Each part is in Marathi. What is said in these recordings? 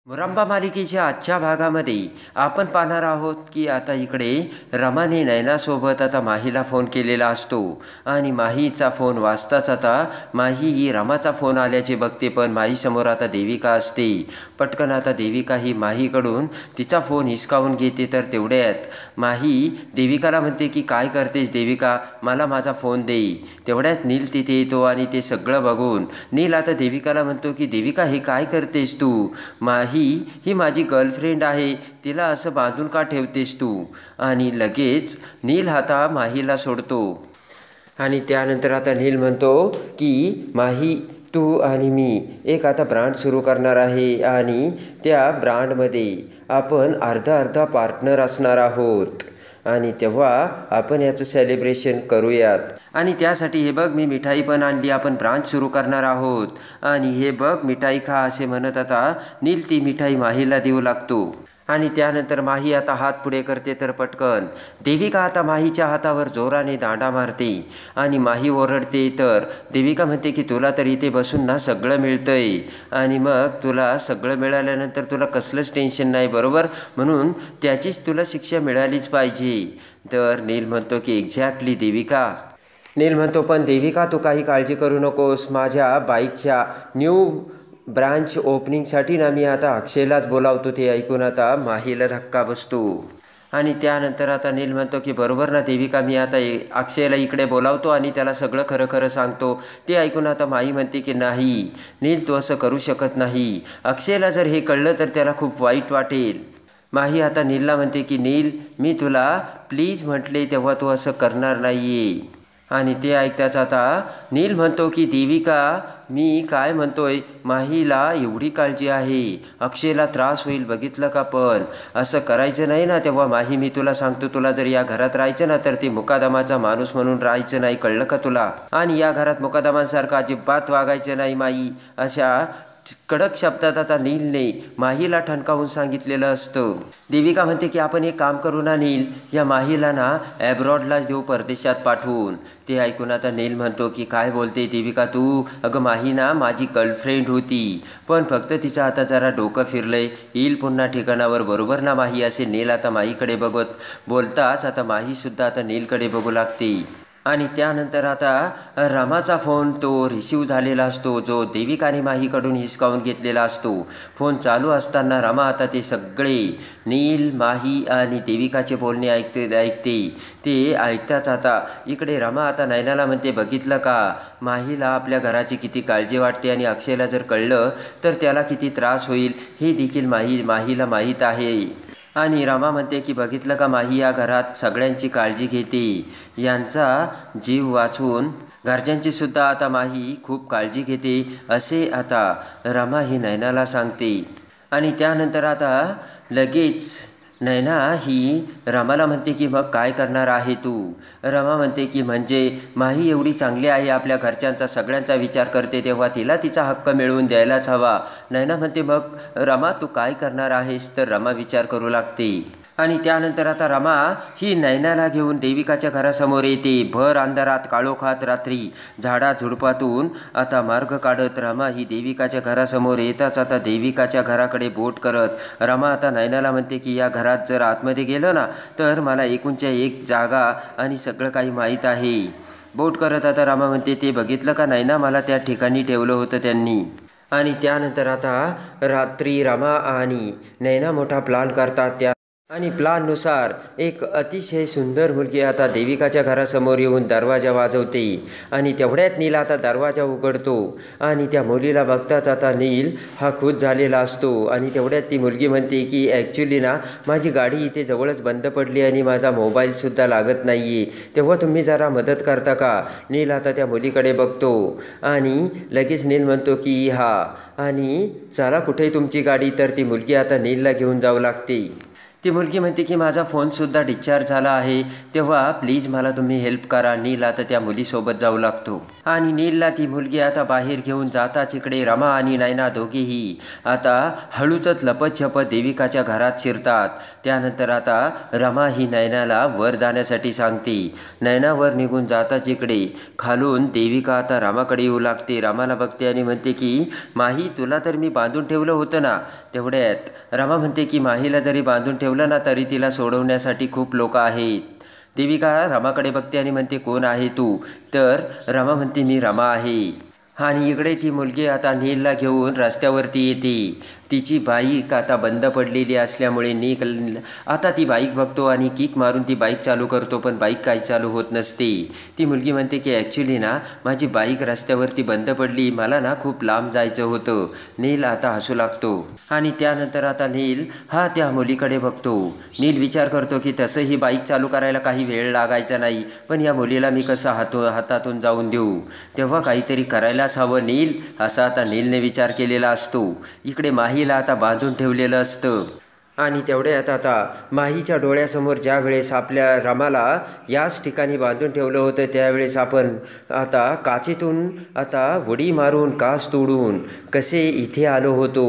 मुरंबा मालिकेच्या आजच्या भागामध्ये आपण पाहणार आहोत की आता इकडे रमाने नयनासोबत आता माहीला फोन केलेला असतो आणि माहीचा फोन वाजताच आता माही ही रमाचा फोन आल्याचे बघते, पण माहीसमोर आता देविका असते. पटकन आता देविका ही माहीकडून तिचा फोन हिसकावून घेते. तर तेवढ्यात माही देविकाला म्हणते की काय करतेस देविका, मला माझा फोन दे. तेवढ्यात नील तिथे येतो आणि ते सगळं बघून नील आता देविकाला म्हणतो की देविका हे काय करतेस तू, माही ही माझी गर्लफ्रेंड आहे, तिला असं बांधून का ठेवतेस तू. आणि लगेच नील आता माहीला सोडतो आणि त्यानंतर आता नील म्हणतो की माही तू आणि मी एक आता ब्रँड सुरू करणार आहे आणि त्या ब्रँडमध्ये आपण अर्धा पार्टनर असणार आहोत आणि तेव्हा आपण याचं सेलिब्रेशन करूयात. आणि त्यासाठी हे बघ मी मिठाई पण आणली, आपण ब्रांच सुरू करणार आहोत आणि हे बघ मिठाई खा असे म्हणत आता नील ती मिठाई माहीला देऊ लागतो. आणि त्यानंतर माही आता हात पुढे करते तर पटकन देविका आता माहीच्या हातावर जोराने दांडा मारते आणि माही ओरडते. तर देविका म्हणते की तुला तर इथे बसून ना सगळं मिळतंय आणि मग तुला सगळं मिळाल्यानंतर तुला कसलंच टेन्शन नाही, बरोबर, म्हणून त्याचीच तुला शिक्षा मिळालीच पाहिजे. तर नील म्हणतो की एक्झॅक्टली देविका. नील म्हणतो पण देविका तू काही काळजी करू नकोस, माझ्या बाईकच्या न्यू ब्रांच ओपनिंगसाठी ना मी आता अक्षयलाच बोलावतो. ते ऐकून आता माहीला धक्का बसतो आणि त्यानंतर आता नील म्हणतो की बरोबर ना देविका, मी आता अक्षयला इकडे बोलावतो आणि त्याला सगळं खरं सांगतो. ते ऐकून आता माही म्हणते की नाही नील तू असं करू शकत नाही, अक्षयला जर हे कळलं तर त्याला खूप वाईट वाटेल. माही आता नीलला म्हणते की नील मी तुला प्लीज म्हटले तेव्हा तू असं करणार नाही आहे. आणि ते ऐकताच आता नील म्हणतो की देविका मी काय म्हणतोय, माहीला एवढी काळजी आहे, अक्षयला त्रास होईल बघितलं का, पण असं करायचं नाही ना. तेव्हा माही मी तुला सांगतो, तुला जर या घरात राहायचं ना तर ते मुकादमाचा माणूस म्हणून राहायचं नाही, कळलं का तुला, आणि या घरात मुकादमांसारखं अजिबात वागायचं नाही माही. अशा कडक शब्दात आता नीलने माहीला ठणकावून सांगितलेलं असतं. देविका म्हणते की आपण एक काम करू ना नील, या माहीला ना ॲब्रॉडलाच देऊ, परदेशात पाठवून. ते ऐकून आता नील म्हणतो की काय बोलते देविका तू, अगं माही ना माझी गर्लफ्रेंड होती, पण फक्त तिचं आता जरा डोकं फिरलंय, येईल पुन्हा ठिकाणावर, बरोबर ना माही, असे नील आता माहीकडे बघत बोलताच आता माहीसुद्धा आता नीलकडे बघू लागते. आणि त्यानंतर आता रमाचा फोन तो रिसीव झालेला असतो, जो देविकाने माहीकडून हिसकावून घेतलेला असतो. फोन चालू असताना रमा आता ते सगळे नील माही आणि देविकाचे बोलणे ऐकते. ते ऐकताच आता इकडे रमा आता नयनाला म्हणते बघितलं का, माहीला आपल्या घराची किती काळजी वाटते आणि अक्षयला जर कळलं तर त्याला किती त्रास होईल हे देखील माहीला माहीत आहे. आणि रमा म्हणते की बघितलं का माही या घरात सगळ्यांची काळजी घेते, यांचा जीव वाचून घरच्यांची सुद्धा आता माही खूप काळजी घेते असे आता रमा ही नयनाला सांगते. आणि त्यानंतर आता लगेच नयना ही रमाला म्हणते की मग काय करणार आहे तू. रमा म्हणते की म्हणजे माही एवढी चांगली आहे, आपल्या घरच्यांचा सगळ्यांचा विचार करते, तेव्हा तिला तिचा हक्क मिळवून द्यायलाच हवा. नयना म्हणते मग रमा तू काय करणार आहेस, तर रमा विचार करू लागते. आणि त्यानंतर आता रमा ही नयनाला घेऊन देविकाच्या घरासमोर येते. भर अंधारात काळोखात रात्री झाडाझुडपातून आता मार्ग काढत रमा ही देविकाच्या घरासमोर येताच आता देविकाच्या घराकडे बोट करत रमा आता नयनाला म्हणते की या घरात जर आतमध्ये गेलं ना तर मला एकूणच्या एक जागा आणि सगळं काही माहीत आहे. बोट करत आता रमा म्हणते ते बघितलं का नयना, मला त्या ठिकाणी ठेवलं होतं त्यांनी. आणि त्यानंतर आता रात्री रमा आणि नयना मोठा प्लान करतात. त्या आणि प्लाननुसार एक अतिशय सुंदर मुलगी आता देविकाच्या घरासमोर येऊन दरवाजा वाजवते आणि तेवढ्यात नील आता दरवाजा उघडतो आणि त्या मुलीला बघताच आता नील हा खुश झालेला असतो. आणि तेवढ्यात ती मुलगी म्हणते की ॲक्च्युली ना माझी गाडी इथे जवळच बंद पडली आणि माझा मोबाईलसुद्धा लागत नाही आहे, तेव्हा तुम्ही जरा मदत करता का. नील आता त्या मुलीकडे बघतो आणि लगेच नील म्हणतो की हा, आणि चला कुठे तुमची गाडी. तर ती मुलगी आता नीलला घेऊन जाऊ लागते. ती मुलगी म्हणते की माझा फोनसुद्धा डिस्चार्ज झाला आहे, तेव्हा प्लीज मला तुम्ही हेल्प करा. नील आता त्या मुलीसोबत जाऊ लागतो आणि नीलला ती मुलगी आता बाहेर घेऊन जाताच इकडे रमा आणि नैना दोघेही आता हळूच लपत-छपत देविकाच्या घरात शिरतात. त्यानंतर आता रमा ही नैनाला वर जाण्यासाठी सांगते. नैना वर निघून जाताच इकडे खालून देविका आता रामाकडे येऊ लागते. रामाला बघते आणि म्हणते की माही, तुला तर मी बांधून ठेवलं होतं ना. तेवढ्यात रमा म्हणते की माहीला जरी बांधून ठेवलं ना तरी तिला सोडवण्यासाठी खूप लोक आहेत. देविका रमाकडे बघते आणि म्हणते कोण आहे तू. तर रमा म्हणते मी रमा आहे. आणि इकडे ती मुलगी आता नीलला घेऊन रस्त्यावरती येते. तिची बाईक आता बंद पडलेली असल्यामुळे नील आता ती बाईक बघतो आणि किक मारून ती बाईक चालू करतो, पण बाईक काही चालू होत नसते. ती मुलगी म्हणते की ॲक्च्युली ना माझी बाईक रस्त्यावरती बंद पडली, मला ना खूप लांब जायचं होतं. नील आता हसू लागतो आणि त्यानंतर आता नील हा त्या मुलीकडे बघतो. नील विचार करतो की तसं ही बाईक चालू करायला काही वेळ लागायचा नाही, पण या मुलीला मी कसं हातातून जाऊन देऊ, तेव्हा काहीतरी करायलाच हवं नील, असा आता नीलने विचार केलेला असतो. इकडे माहीला आता बांधून ठेवलेलं असतं आणि तेवढ्यात आता माहीच्या डोळ्यासमोर ज्या वेळेस आपल्या रमाला याच ठिकाणी बांधून ठेवलं होतं त्यावेळेस आपण आता काचेतून आता उडी मारून काच तोडून कसे इथे आलो होतो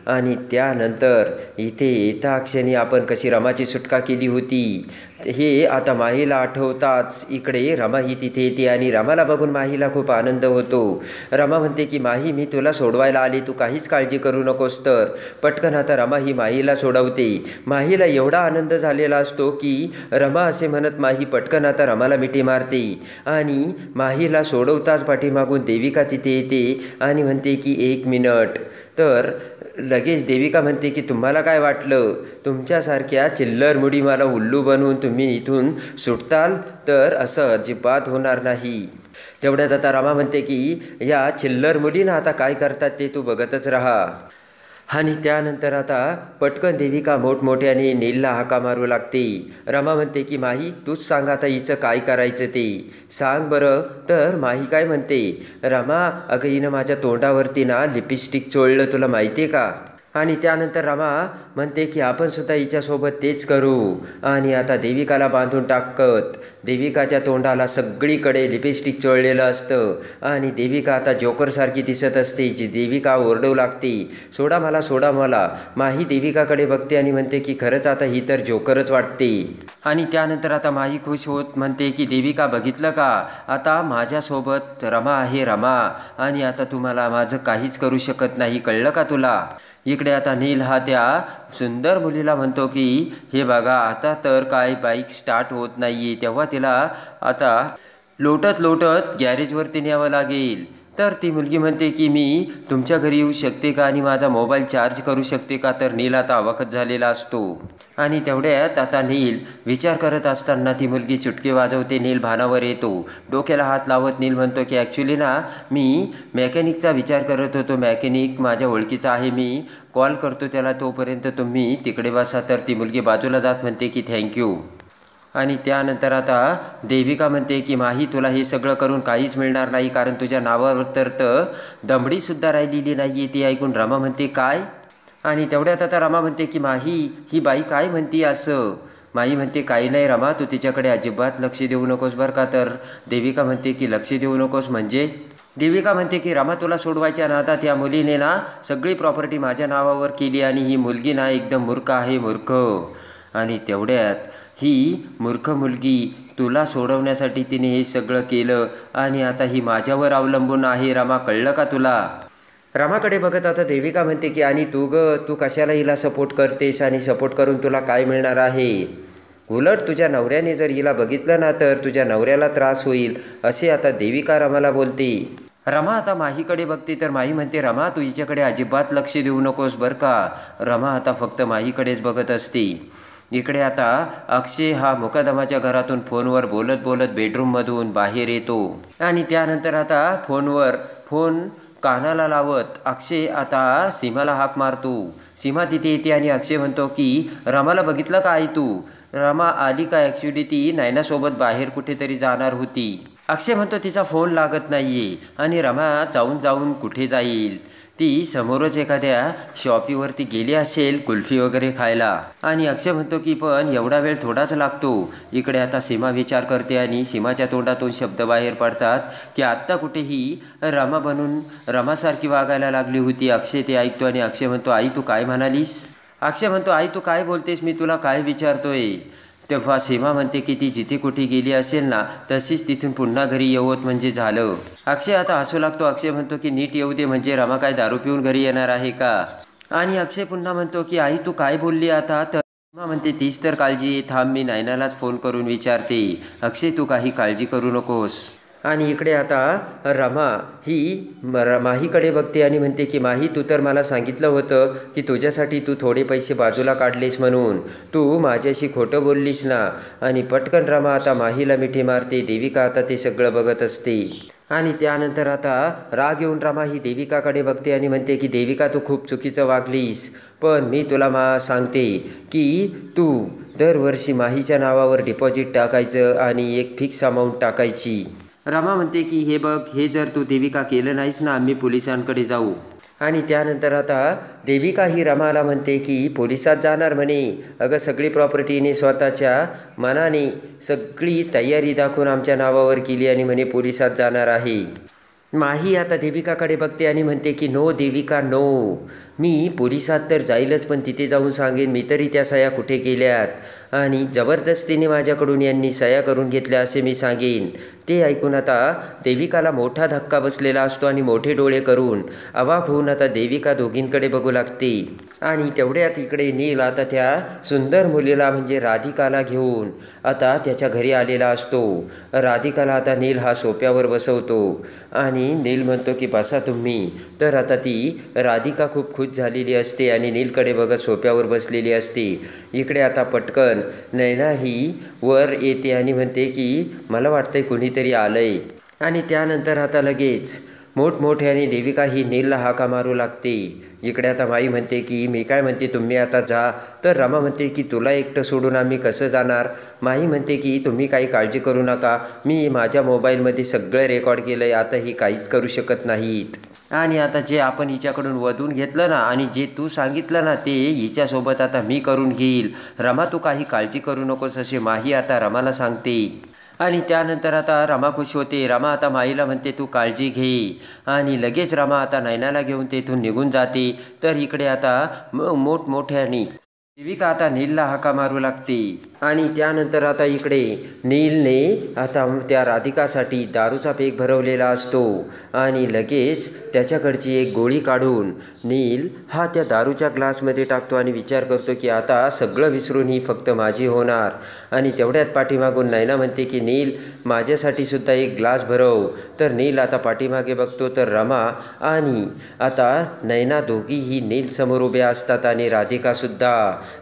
आणि त्यानंतर इथे येता क्षणी आपण कशी रमाची सुटका केली होती हे आता माहीला आठवताच इकडे रमा ही तिथे येते आणि रमाला बघून माहीला खूप आनंद होतो. रमा म्हणते की माही, मी तुला सोडवायला आली, तू काहीच काळजी करू नकोस. तर पटकन आता रमा ही माहीला सोडवते. माहीला एवढा आनंद झालेला असतो की रमा असे म्हणत माही पटकन आता रमाला मिठी मारते आणि माहीला सोडवताच पाठीमागून देविका तिथे येते आणि म्हणते की 1 मिनिट. तर लगेच देविका म्हणते की तुम्हाला काय वाटलं, तुमच्यासारख्या चिल्लर मुडी मला उल्लू बनवून तुम्ही इथून सुटताल, तर असं अजिबात होणार नाही. तेवढ्यात आता रमा म्हणते की या चिल्लर मुलींना आता काय करतात ते तू बघतच राहा. आणि त्यानंतर आता पटकन देविका मोठमोठ्याने नीलला हाका मारू लागते. रमा म्हणते की माही, तूच सांग आता हिचं काय करायचं ते सांग बरं. तर माही काय म्हणते, रमा अगं हिनं माझ्या तोंडावरती ना लिपस्टिक चोळलं, तुला माहिती आहे का. आणि त्यानंतर रमा म्हणते की आपण सुद्धा हिच्यासोबत तेच करू. आणि आता देविकाला बांधून टाकत देविकाच्या तोंडाला सगळीकडे लिपस्टिक चोळलेलं असतं आणि देविका आता जोकरसारखी दिसत असते. जी देविका ओरडू लागते, सोडा मला, सोडा मला. माही देविकाकडे बघते आणि म्हणते की खरंच आता ही तर जोकरच वाटते. आणि त्यानंतर आता माही खुश होत म्हणते की देविका बघितलं का, आता माझ्यासोबत रमा आहे रमा, आणि आता तुम्हाला माझं काहीच करू शकत नाही, कळलं का तुला. इकडे आता नील हा त्या सुंदर मुलीला म्हणतो की हे बघा आता तर काय बाईक स्टार्ट होत नाही, तेव्हा तिला आता लोटत लोटत गॅरेजवरती न्यावं लागेल. तर ती मुलगी म्हणते की मी तुमच्या घरी येऊ शकते का आणि माझा मोबाईल चार्ज करू शकते का. तर नील आता अवाकच झालेला असतो आणि तेवढ्यात आता नील विचार करत असताना ती मुलगी चुटकी वाजवते. नील भानावर येतो, डोक्याला हात लावत नील म्हणतो की ॲक्च्युली ना मी मेकॅनिकचा विचार करत होतो, मेकॅनिक माझ्या ओळखीचा आहे, मी कॉल करतो त्याला, तोपर्यंत तुम्ही तिकडे बसा. तर ती मुलगी बाजूला जात म्हणते की थँक्यू. आणि त्यानंतर आता देविका म्हणते की माही, तुला हे सगळं करून काहीच मिळणार नाही, कारण तुझ्या नावावर तर दमडीसुद्धा राहिलेली नाही आहे. ती ऐकून रमा म्हणते काय. आणि तेवढ्यात आता रमा म्हणते की माही, ही बाई काय म्हणते असं. माही म्हणते काही नाही रमा, तू तिच्याकडे अजिबात लक्ष देऊ नकोस बरं का. तर देविका म्हणते की लक्ष देऊ नकोस म्हणजे. देविका म्हणते की रमा, तुला सोडवायच्या नादात या मुलीने ना सगळी प्रॉपर्टी माझ्या नावावर केली आणि ही मुलगी ना एकदम मूर्ख आहे, मूर्ख. आणि तेवढ्यात ही मूर्ख मुलगी तुला सोडवण्यासाठी तिने हे सगळं केलं आणि आता ही माझ्यावर अवलंबून आहे रमा, कळलं का तुला. रमाकडे बघत आता देविका म्हणते की आणि तू कशाला हिला सपोर्ट करतेस आणि सपोर्ट करून तुला काय मिळणार आहे. उलट तुझ्या नवऱ्याने जर हिला बघितलं ना तर तुझ्या नवऱ्याला त्रास होईल, असे आता देविका रमाला बोलते. रमा आता माहीकडे बघते. तर माही म्हणते रमा, तू हिच्याकडे अजिबात लक्ष देऊ नकोस बरं का. रमा आता फक्त माहीकडेच बघत असते. इकडे आता अक्षय हा मुकादमाच्या घरातून फोनवर बोलत बोलत बेडरूममधून बाहेर येतो आणि त्यानंतर आता फोन कानाला लावत अक्षय आता सीमाला हाक मारतो. सीमा तिथे येते आणि अक्षय म्हणतो की रमाला बघितलं का आई तू. रमा आली का, ॲक्च्युली ती नैनासोबत बाहेर कुठेतरी जाणार होती. अक्षय म्हणतो तिचा फोन लागत नाही आहे आणि रमा जाऊन कुठे जाईल. ती समोरच एखाद्या शॉपीवरती गेली असेल कुल्फी वगैरे खायला आणि अक्षय म्हणतो की पण एवढा वेळ थोडाच लागतो. इकडे आता सीमा विचार करते आणि सीमाच्या तोंडातून शब्द बाहेर पडतात की आत्ता कुठेही रमा बनून रमासारखी वागायला लागली होती. अक्षय ते ऐकतो आणि अक्षय म्हणतो आई तू काय म्हणालीस? अक्षय म्हणतो आई तू काय बोलतेस, मी तुला काय विचारतोय. तेव्हा सीमा म्हणते की ती जिथे कुठे गेली असेल ना तशीच तिथून पुन्हा घरी येवत म्हणजे झालं. अक्षय आता हसू लागतो. अक्षय म्हणतो की नीट येऊ दे, म्हणजे रमा काय दारू पिऊन घरी येणार आहे का? आणि अक्षय पुन्हा म्हणतो की आई तू काय बोलली आता? तर सीमा म्हणते तीच तर काळजी, थांब मी नयनालाच फोन करून विचारते. अक्षय तू काही काळजी करू नकोस. आणि इकडे आता रमा ही माहीकडे बघते आणि म्हणते की माही तू तर मला सांगितलं होतं की तुझ्यासाठी तू थोडे पैसे बाजूला काढलेस म्हणून, तू माझ्याशी खोटं बोललीस ना. आणि पटकन रमा आता माहीला मिठी मारते. देविका आता ते सगळं बघत असते आणि त्यानंतर आता राग येऊन रमा ही देविकाकडे बघते आणि म्हणते की देविका तू खूप चुकीचं वागलीस, पण मी तुला सांगते की तू दरवर्षी माहीच्या नावावर डिपॉझिट टाकायचं आणि एक फिक्स अमाऊंट टाकायची. रमा म्हणते की हे बघ, हे जर तू देविका केलं नाहीस ना आम्ही पोलिसांकडे जाऊ. आणि त्यानंतर आता देविका ही रमाला म्हणते की पोलिसात जाणार म्हणे. अगं सगळी प्रॉपर्टीने स्वतःच्या मनाने सगळी तयारी दाखवून आमच्या नावावर केली आणि म्हणे पोलिसात जाणार आहे. माही आता देविकाकडे बघते आणि म्हणते की नो देविका नो, मी पोलिसात तर जाईलच पण तिथे जाऊन सांगेन मी तरी त्या सह्या कुठे केल्यात आणि जबरदस्तीने माझ्याकडून यांनी सह्या करून घेतल्या असे मी सांगेन. ते ऐकून आता देविकाला मोठा धक्का बसलेला असतो आणि मोठे डोळे करून अवाक होऊन आता देविका दोघींकडे बघू लागते. आणि तेवढ्यात इकडे नील आता त्या सुंदर मुलीला म्हणजे राधिकाला घेऊन आता त्याच्या घरी आलेला असतो. राधिकाला आता नील हा सोप्यावर बसवतो आणि नील म्हणतो की बसा तुम्ही. तर आता ती राधिका खूप खुश झालेली असते आणि नीलकडे बघत सोप्यावर बसलेली असते. इकडे आता पटकन नैना ही वर येते आणि म्हणते की मला वाटतंय कुणीतरी आलंय. आणि त्यानंतर आता लगेच मोठमोठ्याने देविका ही नीलला हाका मारू लागते. इकडे आता माई म्हणते की मी काय म्हणते तुम्ही आता जा. तर रमा म्हणते की तुला एकटं सोडून आम्ही कसं जाणार. माई म्हणते की तुम्ही काही काळजी करू नका, मी माझ्या मोबाईलमध्ये सगळं रेकॉर्ड केलं आहे, आता ही काहीच करू शकत नाहीत. आणि आता जे आपण हिच्याकडून वधून घेतलं ना आणि जे तू सांगितलं ना ते हिच्यासोबत आता मी करून घेईल. रमा तू काही काळजी करू नकोस असे माही आता रमाला सांगते. आणि त्यानंतर आता रमा खुश होते. रमा आता माईला म्हणते तू काळजी घे आणि लगेच रमा आता नयनाला घेऊन तेथून निघून जाते. तर इकडे आता मोठमोठ्याने देविका आता नीलला हाका मारू लागते. आणि त्यानंतर आता इकडे नीलने आता त्या राधिकासाठी दारूचा पेक भरवलेला असतो आणि लगेच त्याच्याकडची एक गोळी काढून नील हा त्या दारूच्या ग्लासमध्ये टाकतो आणि विचार करतो की आता सगळं विसरून ही फक्त माझी होणार. आणि तेवढ्यात पाठीमागून नैना म्हणते की नील माझ्यासाठी सुद्धा एक ग्लास भरव. तर नील आता पाठीमागे बघतो तर रमा आणि आता नैना दोघीही नील समोर उभ्या असतात आणि राधिकासुद्धा.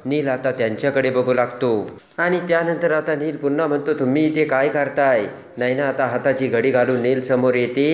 नील आता त्यांच्याकडे बघू लागतो आणि त्यानंतर आता नील पुन्हा म्हणतो तुम्ही इथे काय करताय. नैना आता हाताची घडी घालून नील समोर येते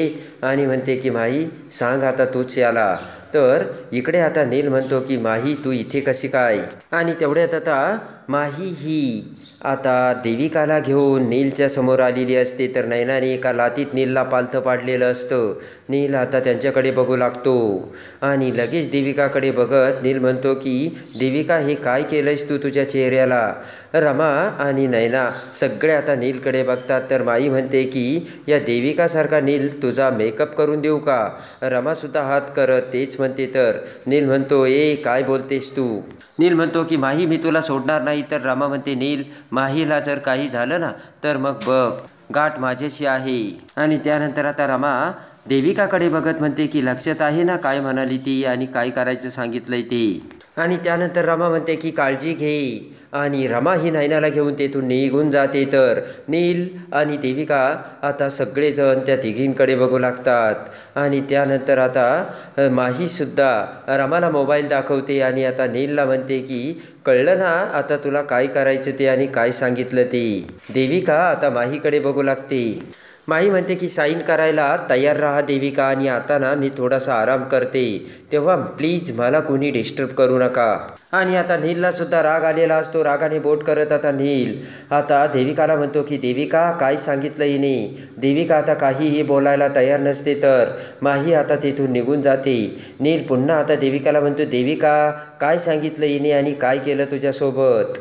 आणि म्हणते की माही सांग आता तूच याला. तर इकडे आता नील म्हणतो की माही तू इथे कशी काय. आणि तेवढ्यात आता माही ही आता देविकाला घेऊन नीलच्या समोर आलेली असते. तर नैनाने एका लातीत नीलला पालथं पाडलेलं असतं. नील आता त्यांच्याकडे बघू लागतो आणि लगेच देविकाकडे बघत नील म्हणतो की देविका हे काय केलंयस तू तुझ्या चेहऱ्याला. रमा आणि नैना सगळे आता नीलकडे बघतात. तर माई म्हणते की या देविकासारखा नील तुझा मेकअप करून देऊ का. रमासुद्धा हात करत तेच म्हणते. तर नील म्हणतो ए काय बोलतेस तू. नील म्हणतो की माही मी तुला सोडणार नाही. तर रमा म्हणते नील माहीला जर काही झालं ना तर मग बघ गाठ माझ्याशी आहे. आणि त्यानंतर आता रमा देविकाकडे बघत म्हणते की लक्षात आहे ना काय म्हणाली ती आणि काय करायचं सांगितलंय ते. आणि त्यानंतर रमा म्हणते की काळजी घे आणि रमा ही नैनाला घेऊन तेथून निघून जाते. तर नील आणि देविका आता सगळेजण त्या तिघींकडे बघू लागतात. आणि त्यानंतर आता माहीसुद्धा रमाला मोबाईल दाखवते आणि आता नीलला म्हणते की कळलं ना आता तुला काय करायचं ते आणि काय सांगितलं ते. देविका आता माहीकडे बघू लागते. माही म्हणते की साईन करायला तयार राहा देविका, आणि आता ना मी थोडासा आराम करते, तेव्हा प्लीज मला कोणी डिस्टर्ब करू नका. आणि आता नीलला सुद्धा राग आलेला असतो. रागाने बोट करत आता नील आता देविकाला म्हणतो की देविका काय सांगितलं हिने. देविका आता काहीही बोलायला तयार नसते, तर माही आता तिथून निघून जाते. नील पुन्हा आता देविकाला म्हणतो देविका काय सांगितलं हिने आणि काय केलं तुझ्यासोबत.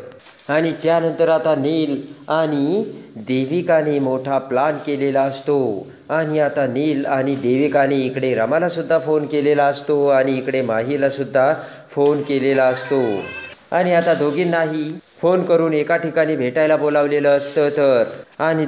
आणि त्यानंतर आता नील आणि देविकाने मोठा प्लान केलेला असतो. आणि आता नील आणि देविकाने इकडे रमालासुद्धा फोन केलेला असतो आणि इकडे माहीलासुद्धा फोन केलेला असतो. आणि आता दोघींनाही फोन करून एका ठिकाणी भेटायला बोलावलेलं असतं. तर आणि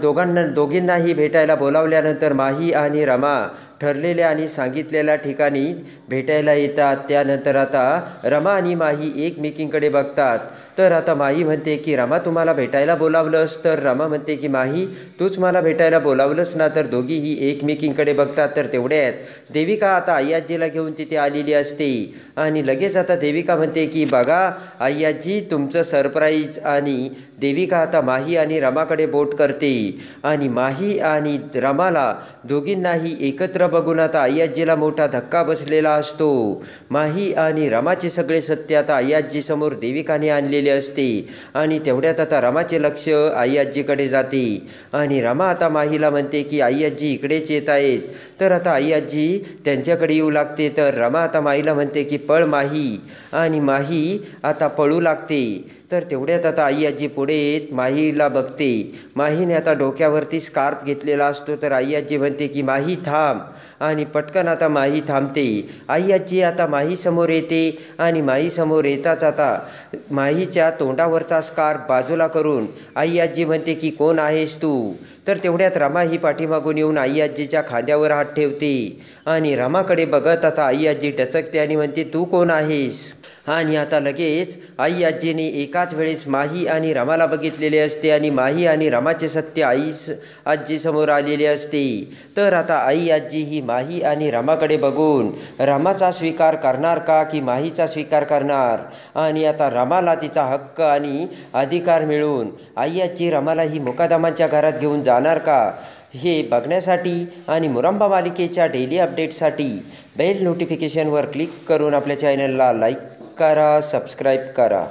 दोघींनाही भेटायला बोलावल्यानंतर माही आणि रमा ठरलेल्या आणि सांगितलेल्या ठिकाणी भेटायला येतात. त्यानंतर आता रमा आणि माही एकमेकींकडे बघतात. तर आता माही म्हणते की रमा तुम्हाला भेटायला बोलावलंस, तर रमा म्हणते की माही तूच मला भेटायला बोलावलंस ना. तर दोघीही एकमेकींकडे बघतात. तर तेवढ्यात देविका आता आय्याजीला घेऊन तिथे आलेली असते. आणि लगेच आता देविका म्हणते की बघा आय्याजी तुमचं सरप्राईज. आणि देविका आता माही आणि रमाकडे बोट करते. आणि माही आणि रमाला दोघींनाही एकत्र बघून आता आय्याजीला मोठा धक्का बसलेला असतो. माही आणि रमाचे सगळे सत्य आता आय्याजीसमोर देविकाने आणलेले असते. आणि तेवढ्यात आता रमाचे लक्ष आय्याजीकडे जाते. आणि रमा आता माहीला म्हणते की आय्याजी इकडेच येत आहेत. तर आता आय्याजी त्यांच्याकडे येऊ लागते. तर रमा आता माहीला म्हणते की पळ माही. आणि माही आता पळू लागते. तर तेवढ्यात आता आय्याजी पुढे येत माहीला बघते. माहीने आता डोक्यावरती स्कार्फ घेतलेला असतो. तर आय्याजी म्हणते की माही थांब. आणि पटकन आता माही थांबते. आय्याजी आता माहीसमोर येते. आणि माहीसमोर येताच आता माहीच्या तोंडावरचा स्कार्फ बाजूला करून आय्याजी म्हणते की कोण आहेस तू. तर तेवढ्यात रमा ही पाठीमागून येऊन आय्याजीच्या खांद्यावर हात ठेवते. आणि रमाकडे बघत आता आय्याजी टचकते आणि म्हणते तू कोण आहेस. आणि आता लगेच आय्याजीने एकाच वेळेस माही आणि रमाला बघितलेले असते. आणि माही आणि रमाचे सत्य आजीसमोर आलेले असते. तर आता आजी ही माही आणि रमाकडे बघून रमाचा स्वीकार करणार का की माहीचा स्वीकार करणार. आणि आता रमाला तिचा हक्क आणि अधिकार मिळून आजी रमाला ही मुकादमाच्या घरात घेऊन जाणार का, हे बघण्यासाठी आणि मुरंबा मालिकेच्या डेली अपडेटसाठी बेल नोटिफिकेशनवर क्लिक करून आपल्या चॅनलला लाईक करा, सबस्क्राईब करा.